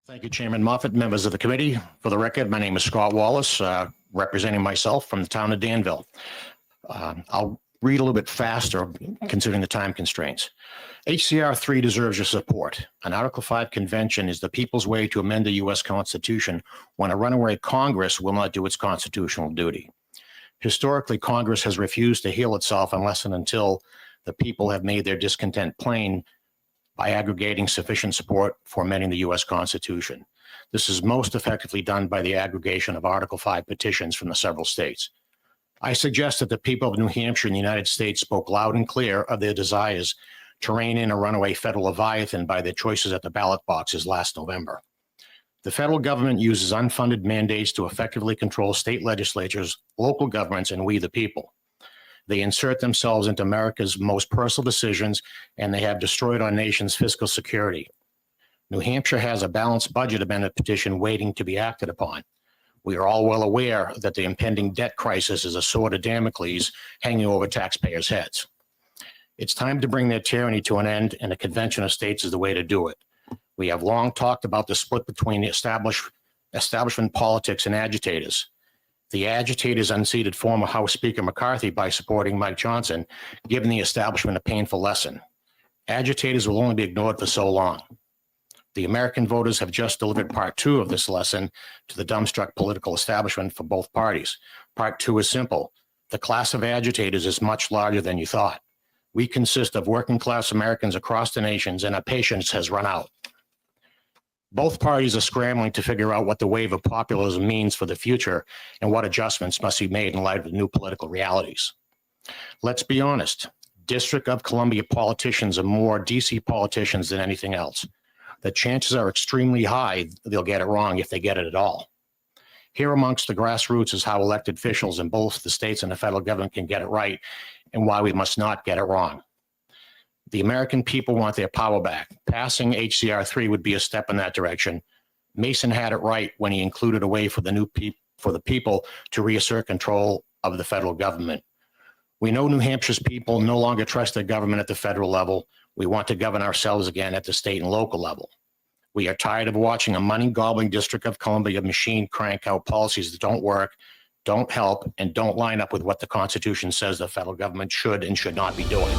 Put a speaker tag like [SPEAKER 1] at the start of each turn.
[SPEAKER 1] Thank you, Chairman Moffett, members of the committee. For the record, my name is Scott Wallace, representing myself from the town of Danville. I'll read a little bit faster considering the time constraints. HCR 3 deserves your support. An Article 5 convention is the people's way to amend the U.S. Constitution when a runaway Congress will not do its constitutional duty. Historically, Congress has refused to heal itself unless and until the people have made their discontent plain by aggregating sufficient support for amending the U.S. Constitution. This is most effectively done by the aggregation of Article 5 petitions from the several states. I suggest that the people of New Hampshire and the United States spoke loud and clear of their desires to rein in a runaway federal leviathan by their choices at the ballot boxes last November. The federal government uses unfunded mandates to effectively control state legislatures, local governments, and we the people. They insert themselves into America's most personal decisions, and they have destroyed our nation's fiscal security. New Hampshire has a balanced budget amendment petition waiting to be acted upon. We are all well aware that the impending debt crisis is a sword of Damocles hanging over taxpayers' heads. It's time to bring their tyranny to an end, and a convention of states is the way to do it. We have long talked about the split between the establishment politics and agitators. The agitators unseated former House Speaker McCarthy by supporting Mike Johnson, giving the establishment a painful lesson. Agitators will only be ignored for so long. The American voters have just delivered part 2 of this lesson to the dumbstruck political establishment for both parties. Part 2 is simple. The class of agitators is much larger than you thought. We consist of working class Americans across the nations, and our patience has run out. Both parties are scrambling to figure out what the wave of populism means for the future and what adjustments must be made in light of the new political realities. Let's be honest, District of Columbia politicians are more DC politicians than anything else. The chances are extremely high they'll get it wrong if they get it at all. Here amongst the grassroots is how elected officials in both the states and the federal government can get it right, and why we must not get it wrong. The American people want their power back. Passing HCR 3 would be a step in that direction. Mason had it right when he included a way for the people to reassert control of the federal government. We know New Hampshire's people no longer trust their government at the federal level. We want to govern ourselves again at the state and local level. We are tired of watching a money-gobbling District of Columbia machine crank out policies that don't work, don't help, and don't line up with what the Constitution says the federal government should and should not be doing.